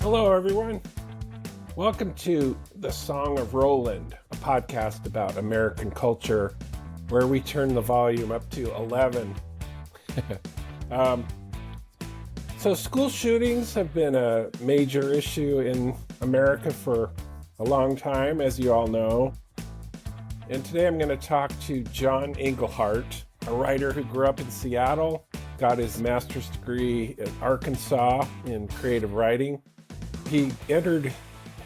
Hello, everyone. Welcome to The Song of Roland, a podcast about American culture where we turn the volume up to 11. So school shootings have been a major issue in America for a long time, as you all know. And today I'm going to talk to John Englehardt, a writer who grew up in Seattle, got his master's degree at Arkansas in creative writing. He entered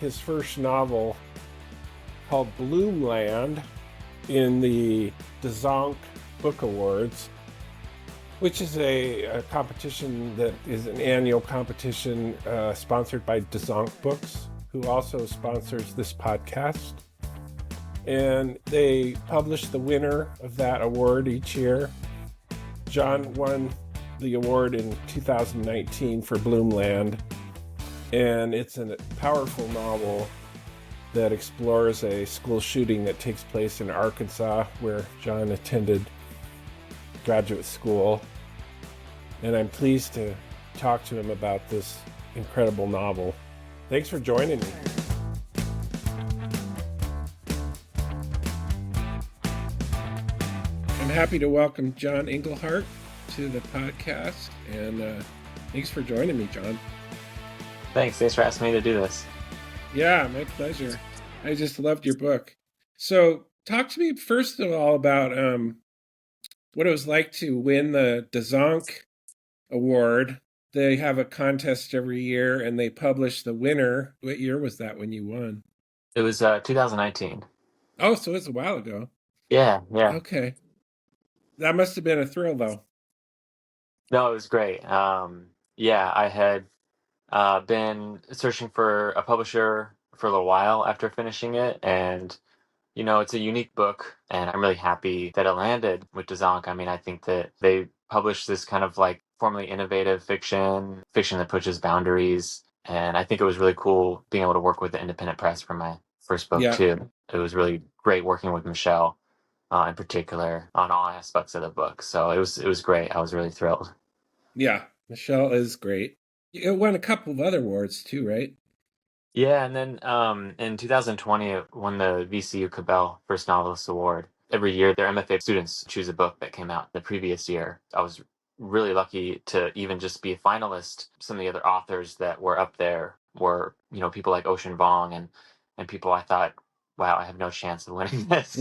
his first novel called Bloomland in the Dzanc Book Awards, which is a competition that is an annual competition sponsored by Dzanc Books, who also sponsors this podcast. And they publish the winner of that award each year. John won the award in 2019 for Bloomland. And it's a powerful novel that explores a school shooting that takes place in Arkansas, where John attended graduate school. And I'm pleased to talk to him about this incredible novel. Thanks for joining me. I'm happy to welcome John Englehardt to the podcast. And thanks for joining me, John. Thanks for asking me to do this. Yeah, my pleasure. I just loved your book. So talk to me first of all about what it was like to win the Dzanc Award. They have a contest every year and they publish the winner. What year was that when you won? It was 2019. Oh, so it's a while ago. Yeah. Okay. That must have been a thrill, though. No, it was great. I had been searching for a publisher for a little while after finishing it, and it's a unique book, and I'm really happy that it landed with Dzanc. I mean, I think that they published this kind of like formally innovative fiction that pushes boundaries, and I think it was really cool being able to work with the independent press for my first book too. It was really great working with Michelle in particular on all aspects of the book. So it was great. I was really thrilled. Yeah, Michelle is great. It won a couple of other awards too, right? Yeah, and then in 2020, it won the VCU Cabell First Novelist Award. Every year, their MFA students choose a book that came out the previous year. I was really lucky to even just be a finalist. Some of the other authors that were up there were, people like Ocean Vuong and people I thought, wow, I have no chance of winning this.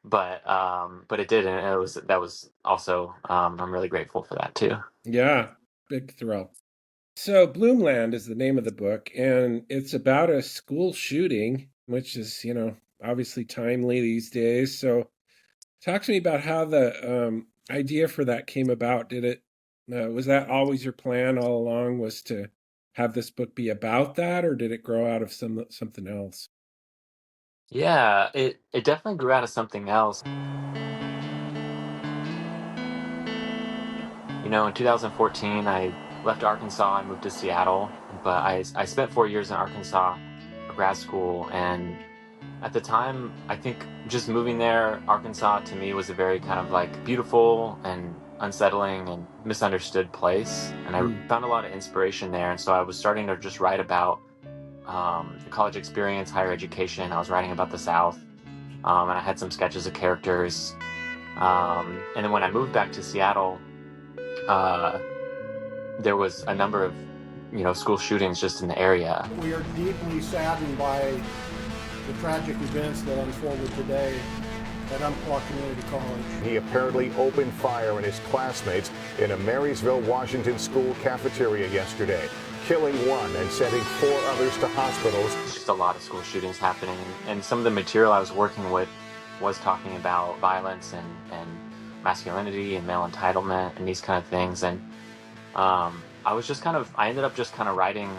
But it did, and that was also I'm really grateful for that too. Yeah, big thrill. So Bloomland is the name of the book, and it's about a school shooting, which is, obviously timely these days. So talk to me about how the idea for that came about. Was that always your plan all along, was to have this book be about that, or did it grow out of something else? Yeah, it definitely grew out of something else. In 2014, I left Arkansas and moved to Seattle, but I spent 4 years in Arkansas for grad school, and at the time, I think just moving there, Arkansas to me was a very kind of like beautiful and unsettling and misunderstood place, and I found a lot of inspiration there, and so I was starting to just write about the college experience, higher education. I was writing about the South, and I had some sketches of characters, and then when I moved back to Seattle, there was a number of, school shootings just in the area. We are deeply saddened by the tragic events that unfolded today at Umpqua Community College. He apparently opened fire on his classmates in a Marysville, Washington school cafeteria yesterday, killing one and sending 4 others to hospitals. Just a lot of school shootings happening, and some of the material I was working with was talking about violence and masculinity and male entitlement and these kind of things, and I ended up just kind of writing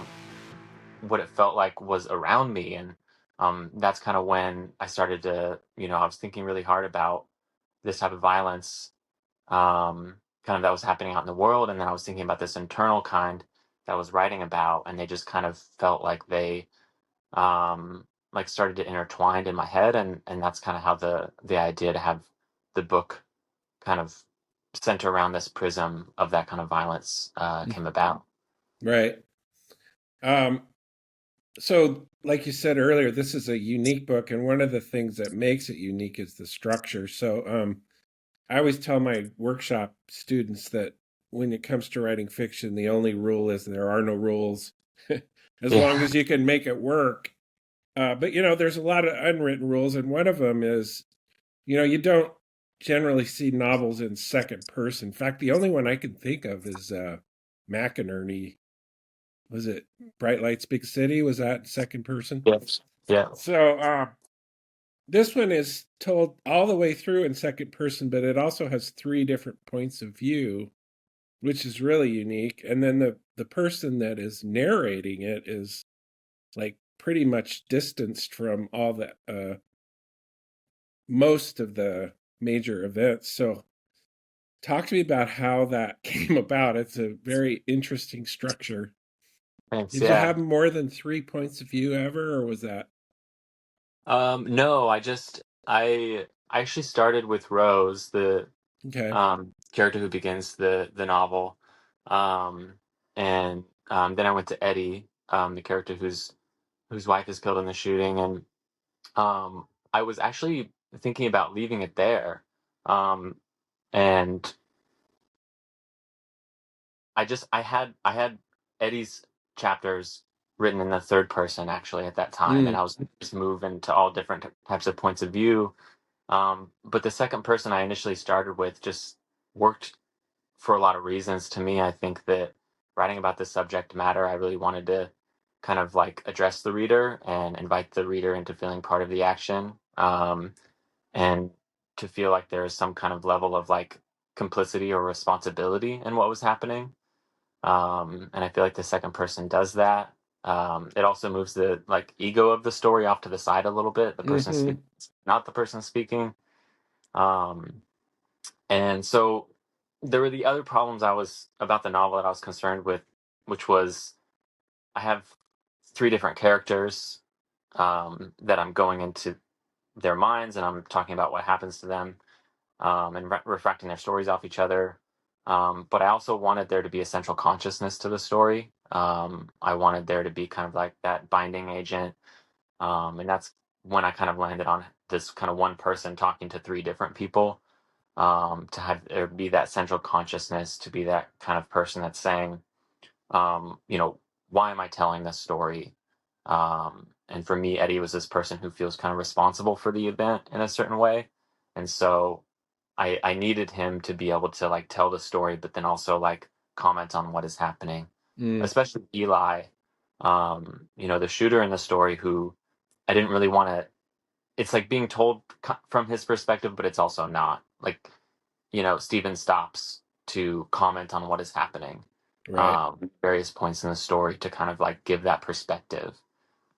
what it felt like was around me, and that's kind of when I started to, I was thinking really hard about this type of violence kind of that was happening out in the world, and then I was thinking about this internal kind that I was writing about, and they just kind of felt like they like started to intertwine in my head, and that's kind of how the idea to have the book kind of center around this prism of that kind of violence came about. Right. So, like you said earlier, this is a unique book, and one of the things that makes it unique is the structure. So, I always tell my workshop students that when it comes to writing fiction, the only rule is there are no rules, as long Yeah. as you can make it work. But there's a lot of unwritten rules, and one of them is, you don't generally see novels in second person. In fact, the only one I can think of is McInerney. Was it Bright Lights Big City? Was that second person? Yes. Yeah. So this one is told all the way through in second person, but it also has three different points of view, which is really unique. And then the person that is narrating it is like pretty much distanced from all the most of the major events. So talk to me about how that came about. It's a very interesting structure. Thanks. Did you Yeah. have more than three points of view ever, or was that No, I actually started with Rose, the okay? character who begins the novel, um, and then I went to Eddie, the character whose wife is killed in the shooting, and I was actually thinking about leaving it there, and I had Eddie's chapters written in the third person actually at that time, and Mm, I was just moving to all different types of points of view. But the second person I initially started with just worked for a lot of reasons. To me, I think that writing about the subject matter, I really wanted to kind of like address the reader and invite the reader into feeling part of the action, and to feel like there is some kind of level of like complicity or responsibility in what was happening. And I feel like the second person does that. It also moves the like ego of the story off to the side a little bit. The person mm-hmm. speaking, not the person speaking. Um, and so there were the other problems I was about the novel that I was concerned with, which was I have three different characters that I'm going into their minds and I'm talking about what happens to them, and refracting their stories off each other. But I also wanted there to be a central consciousness to the story. I wanted there to be kind of like that binding agent. And that's when I kind of landed on this kind of one person talking to three different people, to have there be that central consciousness, to be that kind of person that's saying, why am I telling this story? And for me, Eddie was this person who feels kind of responsible for the event in a certain way. And so I needed him to be able to like tell the story, but then also like comment on what is happening, Mm, especially Eli, the shooter in the story who I didn't really want to, it's like being told from his perspective, but it's also not like, Stephen stops to comment on what is happening, right. various points in the story to kind of like give that perspective,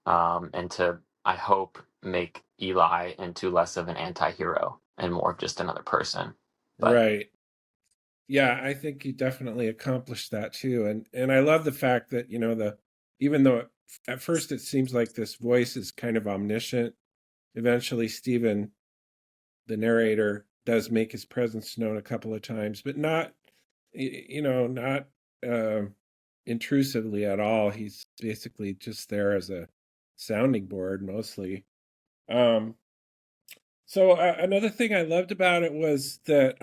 and to, I hope, make Eli into less of an anti-hero and more of just another person. But Right. Yeah, I think you definitely accomplished that too. And I love the fact that, even though at first it seems like this voice is kind of omniscient, eventually Stephen, the narrator, does make his presence known a couple of times, but not, not uh, intrusively at all. He's basically just there as a sounding board mostly. Um, so another thing I loved about it was that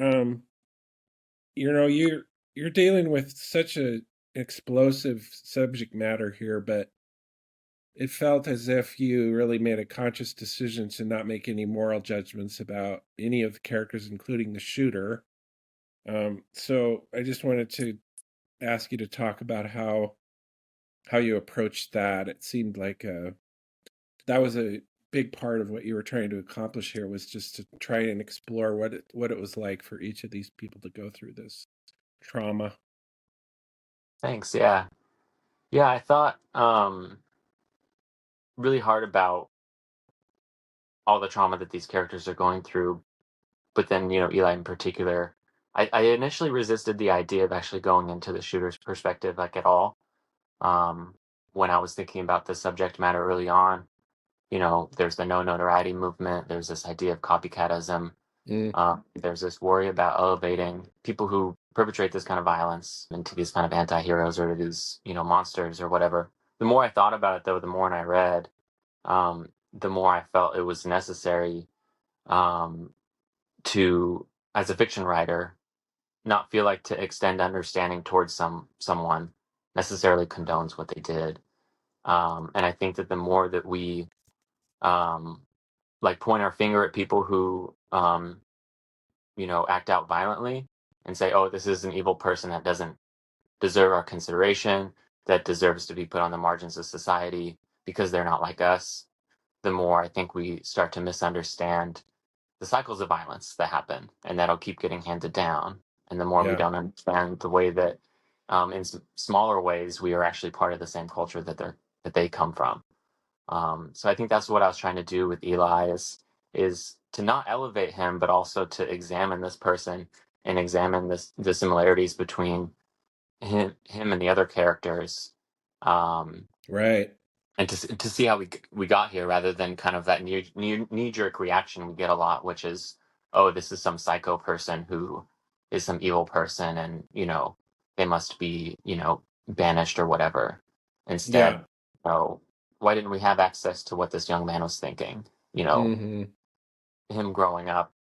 you're dealing with such a explosive subject matter here, but it felt as if you really made a conscious decision to not make any moral judgments about any of the characters, including the shooter. So I just wanted to ask you to talk about how you approached that. It seemed like that was a big part of what you were trying to accomplish here, was just to try and explore what it was like for each of these people to go through this trauma. thanks. Yeah. Yeah, I thought really hard about all the trauma that these characters are going through, but then, Eli in particular. I initially resisted the idea of actually going into the shooter's perspective like at all. Um, when I was thinking about the subject matter early on, there's the no notoriety movement, there's this idea of copycatism, Mm, there's this worry about elevating people who perpetrate this kind of violence into these kind of anti-heroes or these, monsters or whatever, the more I thought about it, though, the more I read, the more I felt it was necessary um, to, as a fiction writer, not feel like to extend understanding towards someone necessarily condones what they did. And I think that the more that we um, like point our finger at people who act out violently and say, "Oh, this is an evil person that doesn't deserve our consideration, that deserves to be put on the margins of society because they're not like us," the more I think we start to misunderstand the cycles of violence that happen and that'll keep getting handed down. And the more we Yeah. don't understand the way that, in smaller ways, we are actually part of the same culture that they come from. So I think that's what I was trying to do with Eli is to not elevate him, but also to examine this person and examine the similarities between him and the other characters, um, Right. and to see how we got here, rather than kind of that knee jerk reaction we get a lot, which is, oh, this is some psycho person who is some evil person, and they must be banished or whatever. Instead, Yeah. why didn't we have access to what this young man was thinking? Hmm. Him growing up,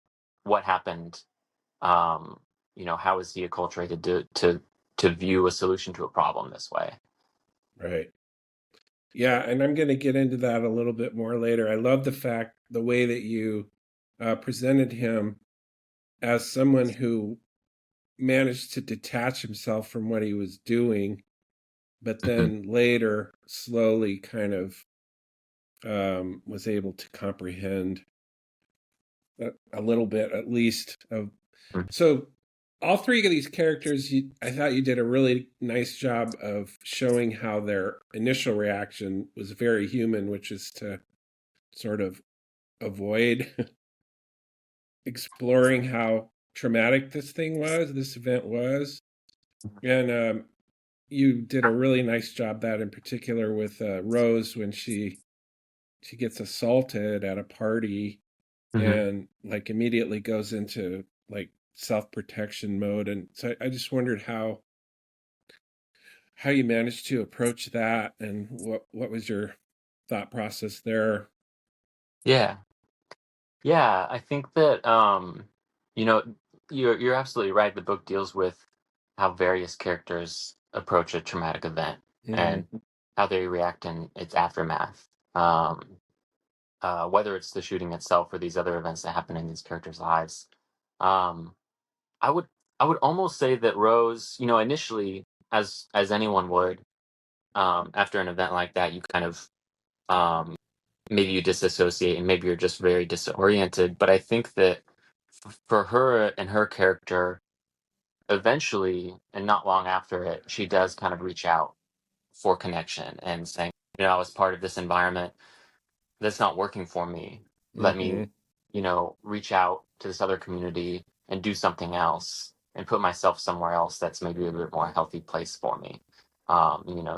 what happened? Um, how is he acculturated to view a solution to a problem this way? Right. Yeah, and I'm going to get into that a little bit more later. I love the way that you presented him as someone who managed to detach himself from what he was doing, but Mhm. then later slowly kind of was able to comprehend a little bit, at least. So, all three of these characters, I thought you did a really nice job of showing how their initial reaction was very human, which is to sort of avoid exploring how traumatic this event was. And you did a really nice job that in particular with Rose when she gets assaulted at a party Mhm. and like immediately goes into like self-protection mode. And so I just wondered how you managed to approach that and what was your thought process there. Yeah. Yeah, I think that you know, you're absolutely right. The book deals with how various characters approach a traumatic event Hmm. and how they react in its aftermath. Whether it's the shooting itself or these other events that happen in these characters' lives. Um, I would I would almost say that Rose, initially, as anyone would, after an event like that, you kind of um, maybe you disassociate and maybe you're just very disoriented. But I think that for her and her character, eventually, and not long after it, she does kind of reach out for connection and saying, I was part of this environment that's not working for me. Let me, Hmm. reach out to this other community and do something else and put myself somewhere else that's maybe a bit more healthy place for me.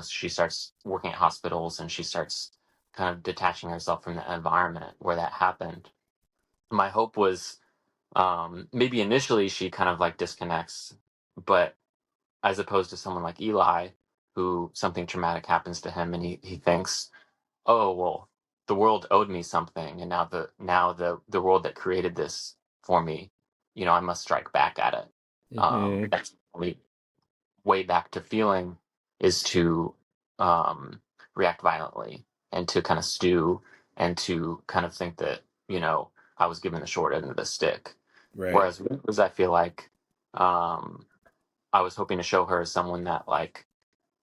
She starts working at hospitals and she starts kind of detaching herself from the environment where that happened. My hope was maybe initially she kind of like disconnects, but as opposed to someone like Eli, who something traumatic happens to him and he thinks, oh well, the world owed me something, and now the world that created this for me, I must strike back at it. Hmm. That's the only way back to feeling is to react violently and to kind of stew and to kind of think that I was given the short end of the stick. Right. Whereas Rose, I feel like um, I was hoping to show her as someone that like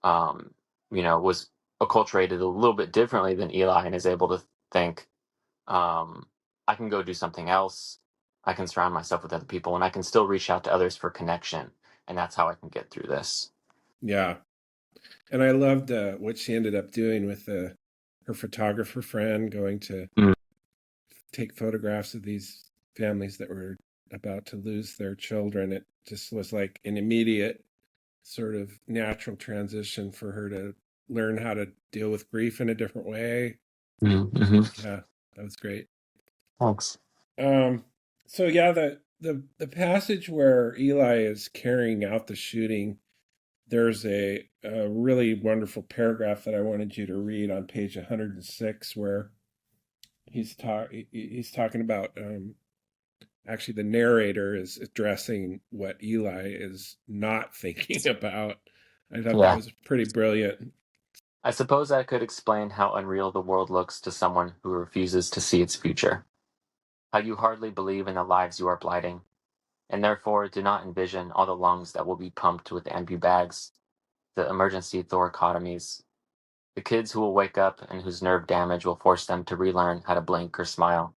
was acculturated a little bit differently than Eli and is able to think, um, I can go do something else. I can surround myself with other people and I can still reach out to others for connection. And that's how I can get through this. Yeah. And I loved what she ended up doing with her photographer friend going to Mm. take photographs of these families that were about to lose their children. It just was like an immediate sort of natural transition for her to learn how to deal with grief in a different way. Mm-hmm. Yeah, that was great. Thanks. Um, so yeah, the passage where Eli is carrying out the shooting, there's a really wonderful paragraph that I wanted you to read on page 106 where he's talking about actually the narrator is addressing what Eli is not thinking about. I thought that Yeah. was pretty brilliant. I suppose I could explain how unreal the world looks to someone who refuses to see its future. How you hardly believe in the lives you are blighting, and therefore do not envision all the lungs that will be pumped with ambu bags, the emergency thoracotomies, the kids who will wake up and whose nerve damage will force them to relearn how to blink or smile.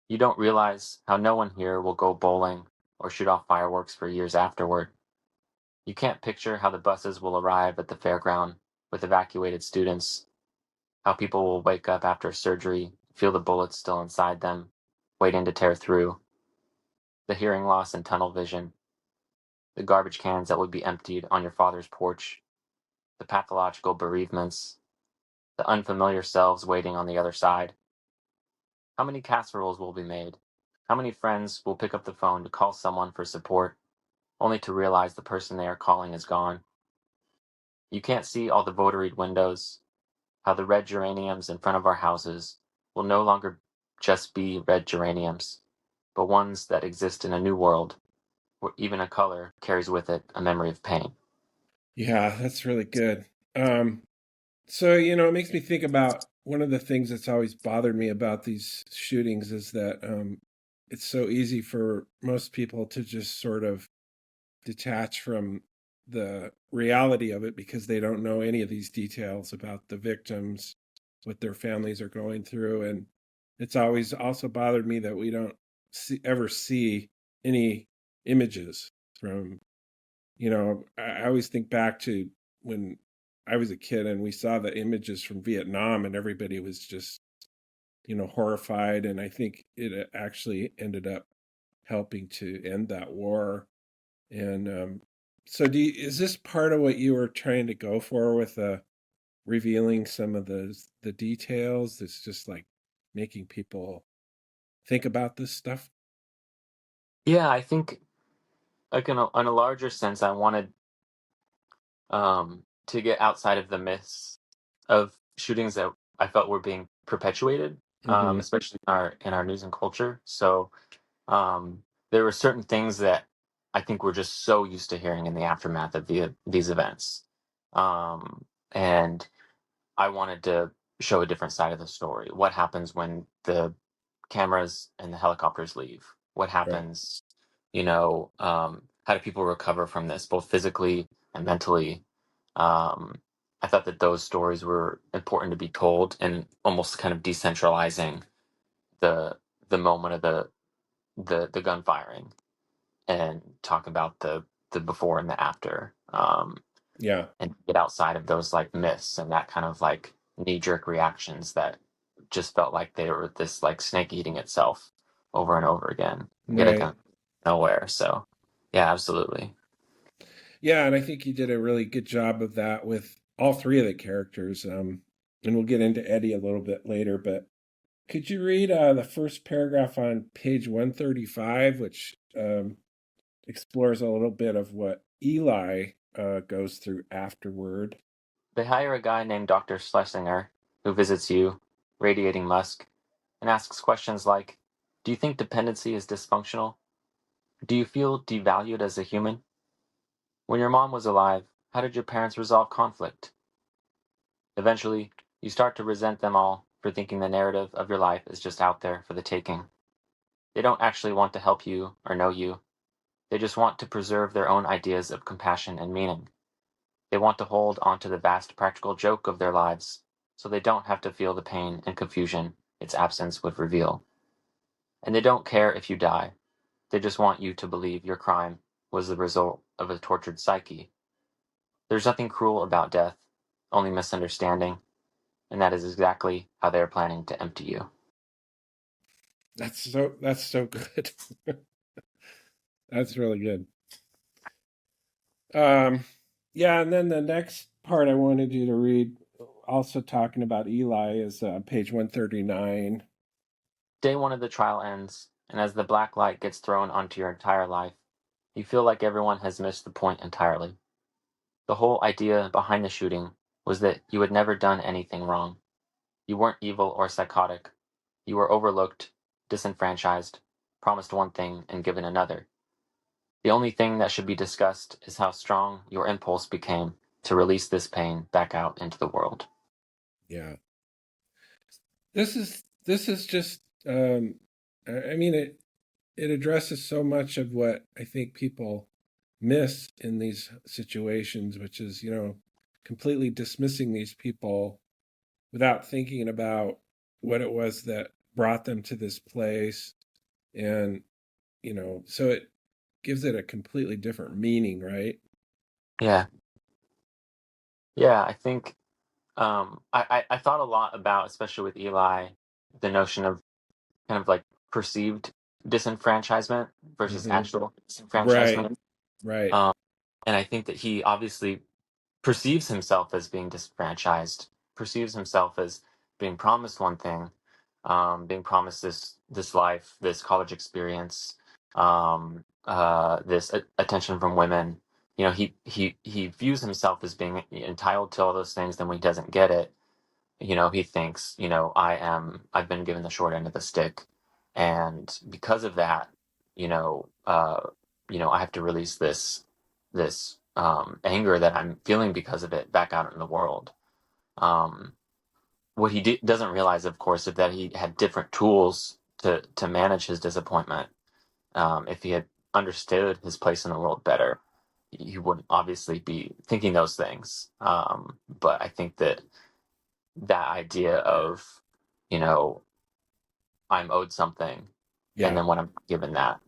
You don't realize how no one here will go bowling or shoot off fireworks for years afterward. You can't picture how the buses will arrive at the fairground with evacuated students, how people will wake up after surgery, feel the bullets still inside them, waiting to tear through, the hearing loss and tunnel vision, the garbage cans that would be emptied on your father's porch, the pathological bereavements, the unfamiliar selves waiting on the other side. How many casseroles will be made? How many friends will pick up the phone to call someone for support, only to realize the person they are calling is gone? You can't see all the votaried windows, how the red geraniums in front of our houses will no longer just be red geraniums, but ones that exist in a new world where even a color carries with it a memory of pain. Yeah, that's really good. So, it makes me think about one of the things that's always bothered me about these shootings is that it's so easy for most people to just sort of detach from the reality of it because they don't know any of these details about the victims, what their families are going through. And it's always also bothered me that we don't ever see any images from, I always think back to when I was a kid and we saw the images from Vietnam and everybody was just, horrified. And I think it actually ended up helping to end that war. And so, is this part of what you were trying to go for with revealing some of the details? It's just like making people think about this stuff. Yeah, I think like in a larger sense, I wanted to get outside of the myths of shootings that I felt were being perpetuated, Hmm. especially in our news and culture. So um, there were certain things that I think we're just so used to hearing in the aftermath of these events, and I wanted to show a different side of the story. What happens when the cameras and the helicopters leave? What Right. happens? How do people recover from this, both physically and mentally? Um, I thought that those stories were important to be told, and almost kind of decentralizing the the moment of the gun firing, and talk about the before and the after, Yeah. and get outside of those like myths and that kind of like knee jerk reactions that just felt like they were this like snake eating itself over and over again, getting Right. nowhere. So, yeah, absolutely. Yeah, and I think you did a really good job of that with all three of the characters. And we'll get into Eddie a little bit later, but could you read the first paragraph on page 135, which explores a little bit of what Eli goes through afterward? They hire a guy named Dr. Schlesinger who visits you, radiating musk, and asks questions like, do you think dependency is dysfunctional? Do you feel devalued as a human? When your mom was alive, how did your parents resolve conflict? Eventually, you start to resent them all for thinking the narrative of your life is just out there for the taking. They don't actually want to help you or know you. They just want to preserve their own ideas of compassion and meaning. They want to hold onto the vast practical joke of their lives, so they don't have to feel the pain and confusion its absence would reveal. And they don't care if you die. They just want you to believe your crime was the result of a tortured psyche. There's nothing cruel about death, only misunderstanding, and that is exactly how they are planning to empty you. That's so good. That's really good. Um, yeah, and then the next part I wanted you to read, also talking about Eli, is page 139. Day one of the trial ends, and as the black light gets thrown onto your entire life, you feel like everyone has missed the point entirely. The whole idea behind the shooting was that you had never done anything wrong. You weren't evil or psychotic. You were overlooked, disenfranchised, promised one thing and given another. The only thing that should be discussed is how strong your impulse became to release this pain back out into the world. Yeah. This is just I mean it addresses so much of what I think people miss in these situations, which is, completely dismissing these people without thinking about what it was that brought them to this place. And, so it gives it a completely different meaning, right? Yeah. Yeah, I think I thought a lot about, especially with Eli, the notion of kind of like perceived disenfranchisement versus Hmm. actual Right, disenfranchisement. right. Um, and I think that he obviously perceives himself as being disenfranchised, perceives himself as being promised one thing, being promised this life, this college experience, this attention from women. He views himself as being entitled to all those things. Then when he doesn't get it, he thinks, I've been given the short end of the stick, and because of that, you know, uh, I have to release this anger that I'm feeling because of it back out in the world. Um, what he doesn't realize, of course, is that he had different tools to manage his disappointment. If he had understood his place in the world better, he wouldn't obviously be thinking those things. But I think that idea of, you know, I'm owed something, and Yeah. then when I'm given that,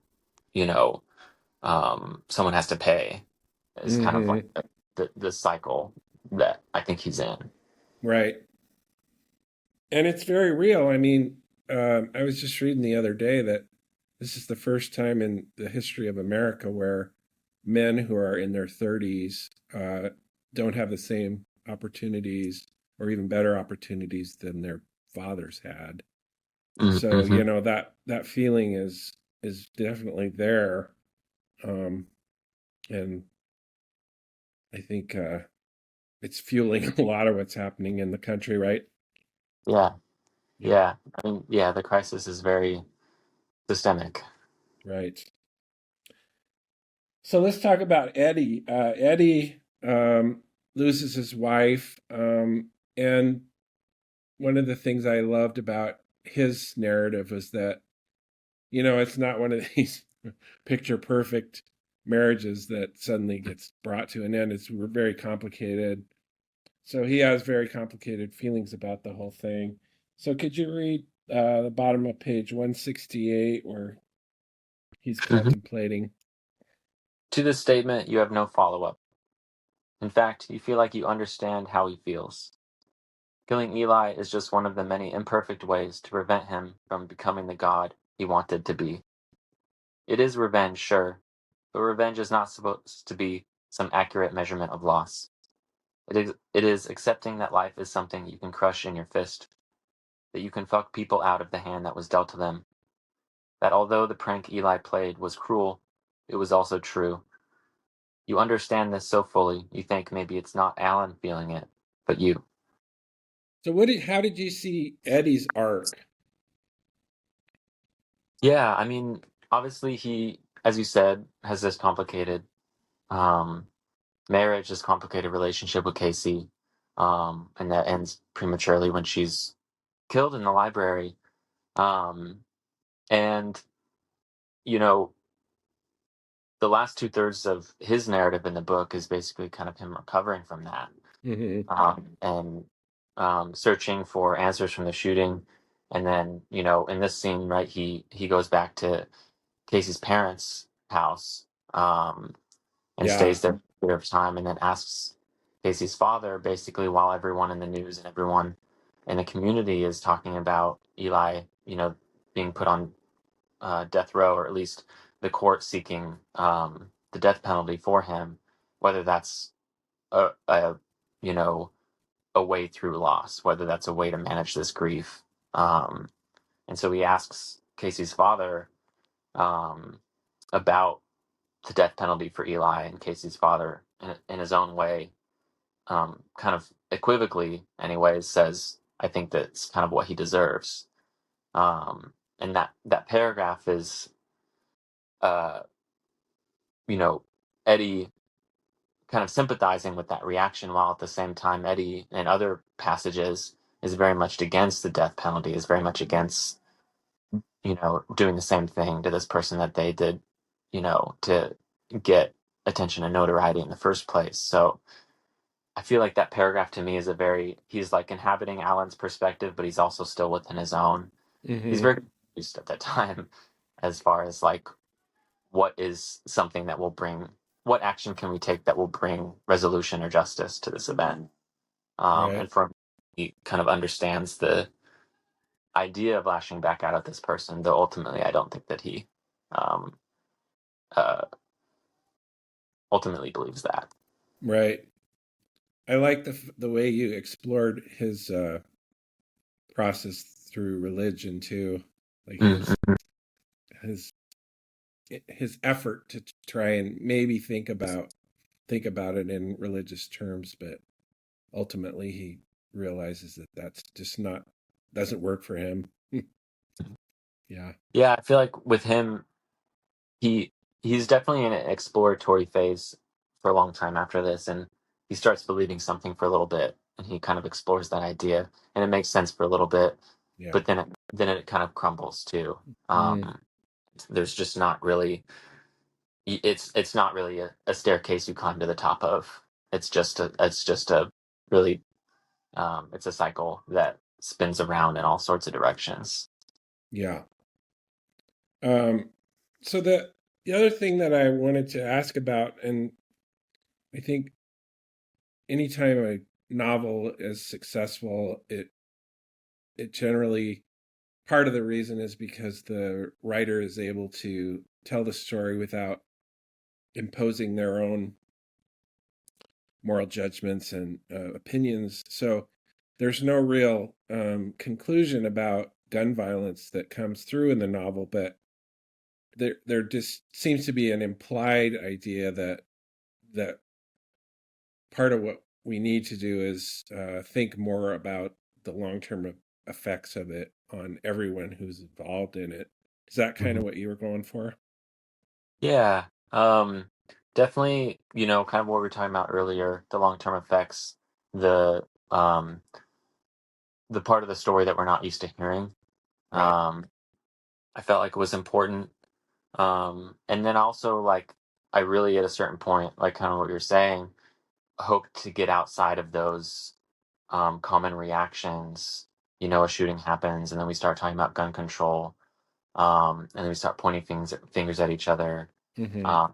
you know, someone has to pay, is kind of like Hmm. the cycle that I think he's in. Right. And it's very real. I mean, I was just reading the other day that this is the first time in the history of America where men who are in their 30s don't have the same opportunities or even better opportunities than their fathers had. So, Mm-hmm. that feeling is definitely there. Um, and I think it's fueling a lot of what's happening in the country, right? Yeah, Yeah, yeah. I mean, yeah, the crisis is very systemic. right. So let's talk about Eddie. Eddie loses his wife, and one of the things I loved about his narrative was that it's not one of these picture perfect marriages that suddenly gets brought to an end. It's very complicated. So he has very complicated feelings about the whole thing. So could you read the bottom of page 168 where he's Hmm. contemplating? To this statement, you have no follow-up. In fact, you feel like you understand how he feels. Killing Eli is just one of the many imperfect ways to prevent him from becoming the god he wanted to be. It is revenge, sure, but revenge is not supposed to be some accurate measurement of loss. It is accepting that life is something you can crush in your fist, that you can fuck people out of the hand that was dealt to them, that although the prank Eli played was cruel, it was also true. You understand this so fully, you think maybe it's not Alan feeling it, but you. So how did you see Eddie's arc? Yeah, I mean, obviously he, as you said, has this complicated um, marriage, this complicated relationship with Casey, and that ends prematurely when she's killed in the library. Um, and, you know, the last two-thirds of his narrative in the book is basically kind of him recovering from that, Hmm. and searching for answers from the shooting. And then, in this scene, right, he goes back to Casey's parents' house, and Yeah, stays there for a period of time, and then asks Casey's father, basically, while everyone in the news and everyone in the community is talking about Eli, being put on death row, or at least the court seeking the death penalty for him, whether that's a you know a way through loss, whether that's a way to manage this grief. Um, and so he asks Casey's father um, about the death penalty for Eli, and Casey's father in his own way, kind of equivocally, anyways, says, "I think that's kind of what he deserves." And that paragraph is, uh, you know, Eddie kind of sympathizing with that reaction, while at the same time Eddie in other passages is very much against the death penalty, is very much against, doing the same thing to this person that they did, to get attention and notoriety in the first place. So I feel like that paragraph to me is he's like inhabiting Alan's perspective, but he's also still within his own. He's Mm-hmm. very confused at that time as far as like what is something that will bring, what action can we take that will bring resolution or justice to this event. Right. And for him, he kind of understands the idea of lashing back out at this person, though ultimately I don't think that he um, uh, ultimately believes that. Right. I like the way you explored his process through religion too, like Mm-hmm. his his effort to try and maybe think about it in religious terms, but ultimately he realizes that that's just not doesn't work for him. Yeah. Yeah, I feel like with him, he he's definitely in an exploratory phase for a long time after this, and he starts believing something for a little bit, and he kind of explores that idea, and it makes sense for a little bit, Yeah. but then it kind of crumbles too. Mm, There's just not really, it's not really a staircase you climb to the top of. It's just a really, it's a cycle that spins around in all sorts of directions. yeah. Um, so the other thing that I wanted to ask about, and I think anytime a novel is successful, it generally part of the reason is because the writer is able to tell the story without imposing their own moral judgments and opinions. So there's no real conclusion about gun violence that comes through in the novel, but there just seems to be an implied idea that part of what we need to do is think more about the long-term effects of it on everyone who's involved in it. Is that kind of Mhm. what you were going for? Yeah, definitely, kind of what we were talking about earlier, the long-term effects, the um, the part of the story that we're not used to hearing. Right. Um, I felt like it was important. And then also, like, I really, at a certain point, like kind of what you're saying, hoped to get outside of those common reactions. A shooting happens, and then we start talking about gun control, and then we start pointing fingers at each other. Mm-hmm. um,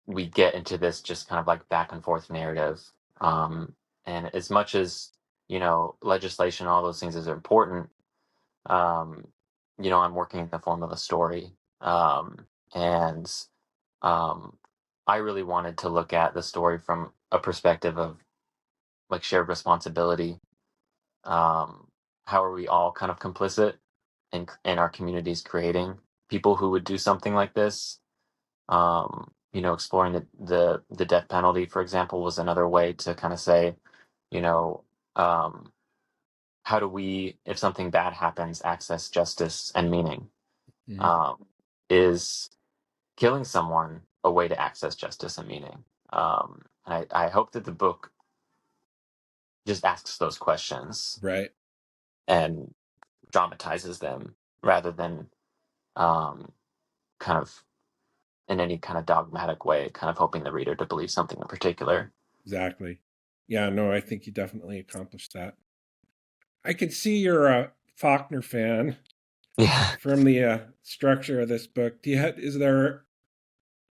we get into this just kind of like back and forth narrative. Um, and as much as, legislation, all those things is important, um, I'm working in the form of a story. And um, I really wanted to look at the story from a perspective of like shared responsibility. Um, how are we all kind of complicit in our communities creating people who would do something like this? Exploring the death penalty, for example, was another way to kind of say, you know, um, how do we, if something bad happens, access justice and meaning? Mm-hmm. Um, is killing someone a way to access justice and meaning? And I hope that the book just asks those questions Right. and dramatizes them rather than kind of in any kind of dogmatic way, kind of hoping the reader to believe something in particular. Exactly. Yeah, no, I think you definitely accomplished that. I could see you're a Faulkner fan Yeah. from the structure of this book. Is there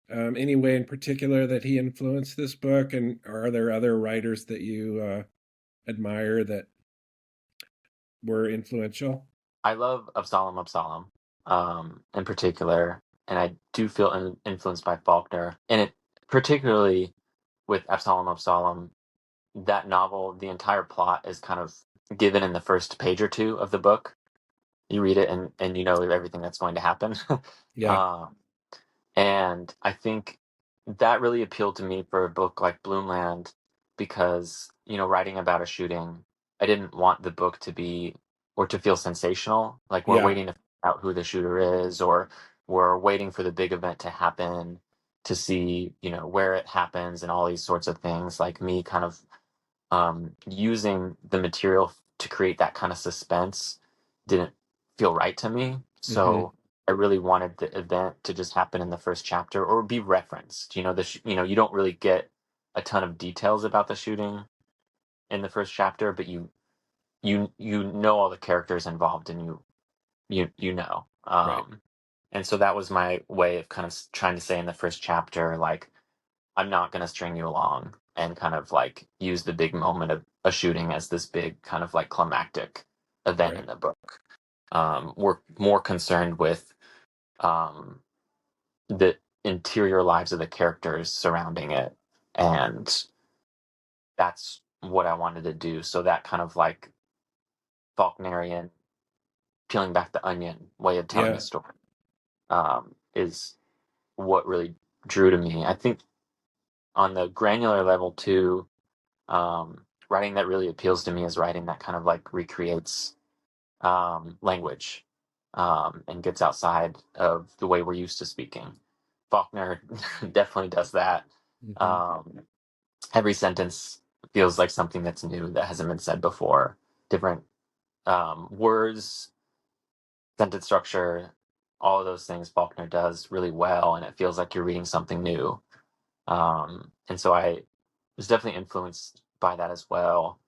any way in particular that he influenced this book, and are there other writers that you admire that were influential? I love Absalom, in particular, and I do feel influenced by Faulkner, and it particularly with Absalom, that novel, the entire plot is kind of given in the first page or two of the book. You read it and you know everything that's going to happen. Yeah. um, and I think that really appealed to me for a book like Bloomland because, writing about a shooting, I didn't want the book to be or to feel sensational. Like we're Yeah. waiting to find out who the shooter is, or we're waiting for the big event to happen to see, where it happens and all these sorts of things. Like me kind of using the material to create that kind of suspense didn't feel right to me. Hmm. So I really wanted the event to just happen in the first chapter or be referenced. You don't really get a ton of details about the shooting in the first chapter, but you know all the characters involved, and you know. Right. And so that was my way of kind of trying to say in the first chapter, like, I'm not going to string you along and kind of like use the big moment of a shooting as this big kind of like climactic event in Right. the book. We're more concerned with um, the interior lives of the characters surrounding it. And that's what I wanted to do. So that kind of like Faulknerian peeling back the onion way of telling the Yeah. story is what really drew to me. I think on the granular level too, writing that really appeals to me is writing that kind of like recreates language and gets outside of the way we're used to speaking. Faulkner definitely does that. Hmm. Um, every sentence feels like something that's new that hasn't been said before. Different words, sentence structure, all of those things Faulkner does really well, and it feels like you're reading something new. And so I was definitely influenced by that as well.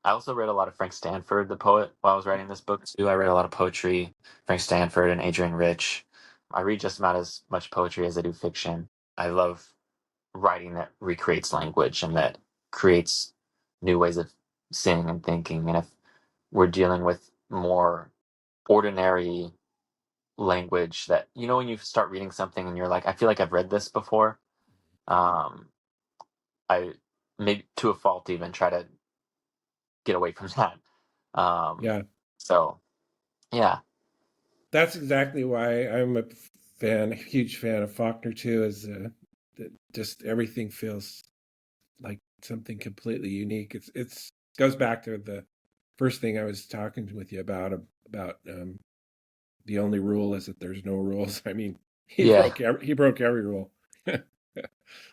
I also read a lot of Frank Stanford, the poet, while I was writing this book too. I read a lot of poetry, Frank Stanford and Adrian Rich. I read just about as much poetry as I do fiction. I love writing that recreates language and that creates new ways of seeing and thinking. And if we're dealing with more ordinary language that, when you start reading something and you're like, I feel like I've read this before, um, I maybe to a fault even try to get away from that. Um, Yeah. so yeah, That's exactly why I'm a huge fan of Faulkner too. Is that just everything feels like something completely unique. It's goes back to the first thing I was talking with you about the only rule is that there's no rules. I mean, yeah, he broke every rule.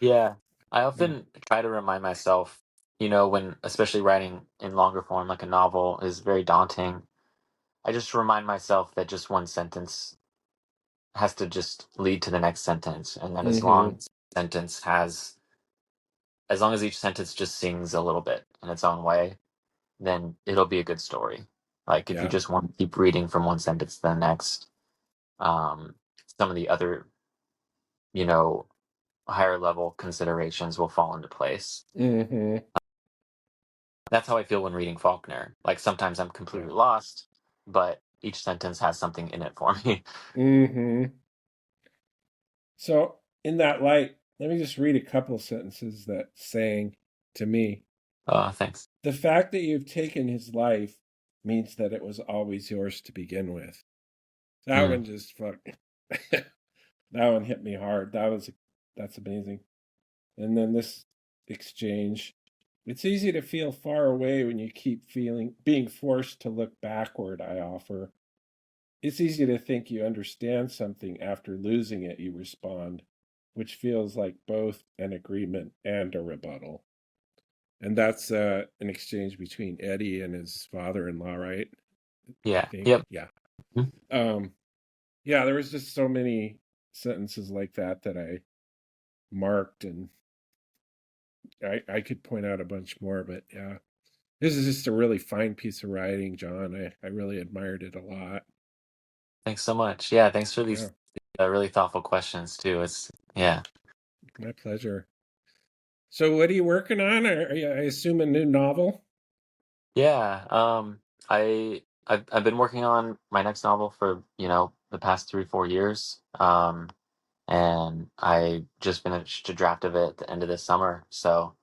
yeah. I Yeah. often try to remind myself, when especially writing in longer form, like a novel, is very daunting. I just remind myself that just one sentence has to just lead to the next sentence, and that Hmm. as long as each sentence just sings a little bit in its own way, then it'll be a good story. Like if you Yeah. just want to keep reading from one sentence to the next, um, some of the other, you know, higher level considerations will fall into place. Hmm. That's how I feel when reading Faulkner. Like sometimes I'm Yeah. completely lost, but each sentence has something in it for me. Hmm. So in that light, let me just read a couple sentences that saying to me. Thanks. The fact that you've taken his life means that it was always yours to begin with. That Mm, one just fuck. That one hit me hard. That's amazing. And then this exchange. It's easy to feel far away when you keep feeling being forced to look backward, I offer. It's easy to think you understand something after losing it, you respond, which feels like both an agreement and a rebuttal. And that's an exchange between Eddie and his father-in-law, right? I yeah. think. Yep. Yeah. Mm, Um, yeah, there was just so many sentences like that that I marked, and I could point out a bunch more, but yeah. This is just a really fine piece of writing, John. I really admired it a lot. Thanks so much. Yeah. Thanks for Yeah, these really thoughtful questions too. Yeah. my pleasure. So what are you working on? I assume a new novel? Yeah. I've been working on my next novel for, the past 3, 4 years. And I just finished a draft of it at the end of this summer. So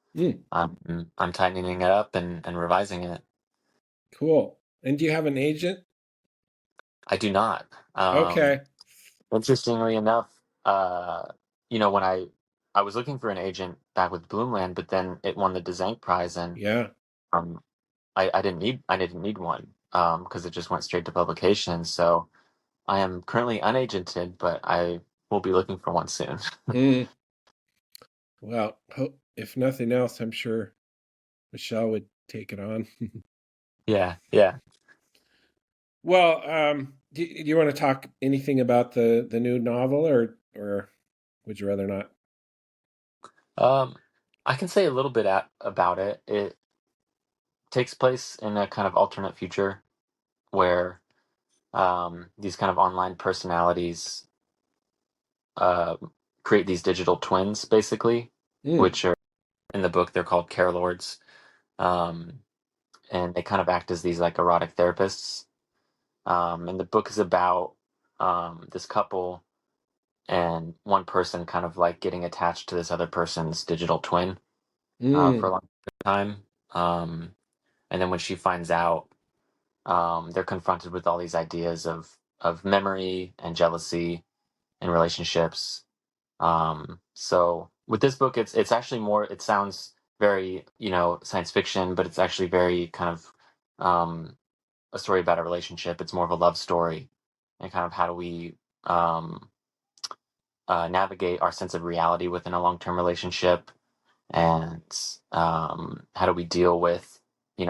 Mm, I'm tightening it up and revising it. cool. And do you have an agent? I do not. Okay. Interestingly enough, when I was looking for an agent back with Bloomland, but then it won the Dzanc Prize, and Yeah. um, I didn't need one because it just went straight to publication. So I am currently unagented, but I will be looking for one soon. Mm. Well, if nothing else, I'm sure Michelle would take it on. Yeah, yeah. Well, do you want to talk anything about the new novel, or would you rather not? I can say a little bit about it. It takes place in a kind of alternate future where these kind of online personalities uh, create these digital twins, basically, Mm. which are in the book they're called care lords, um, and they kind of act as these like erotic therapists. And the book is about this couple and one person kind of like getting attached to this other person's digital twin for a Mm. long time. And then when she finds out, they're confronted with all these ideas of memory and jealousy and relationships. So with this book, it's actually more. It sounds very science fiction, but it's actually very kind of a story about a relationship. It's more of a love story, and kind of how do we um, navigate our sense of reality within a long term relationship, and how do we deal with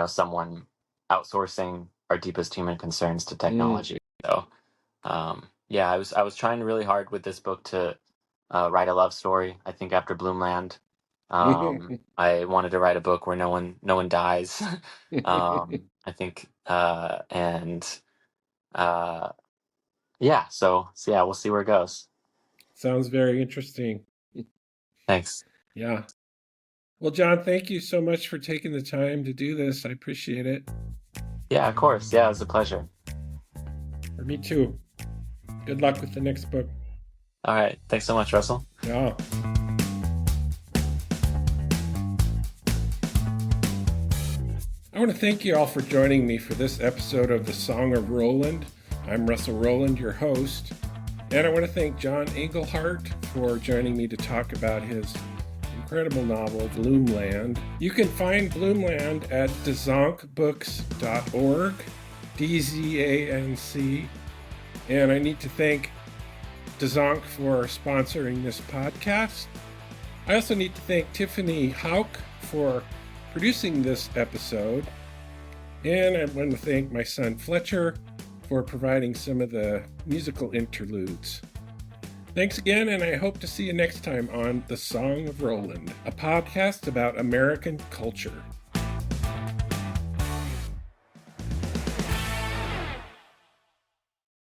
someone outsourcing our deepest human concerns to Mm. technology. So yeah, I was trying really hard with this book to write a love story. I think after Bloomland, I wanted to write a book where no one dies. I think and uh, yeah, so yeah, we'll see where it goes. Sounds very interesting. Thanks. Yeah. Well, John, thank you so much for taking the time to do this. I appreciate it. Yeah, of course. Yeah, it was a pleasure. For me too. Good luck with the next book. All right. Thanks so much, Russell. Yeah. I want to thank you all for joining me for this episode of The Song of Roland. I'm Russell Roland, your host. And I want to thank John Englehardt for joining me to talk about his incredible novel, Bloomland. You can find Bloomland at dzancbooks.org, DZANC. And I need to thank Dzanc for sponsoring this podcast. I also need to thank Tiffany Hauk for producing this episode. And I want to thank my son Fletcher for providing some of the musical interludes. Thanks again, and I hope to see you next time on The Song of Roland, a podcast about American culture.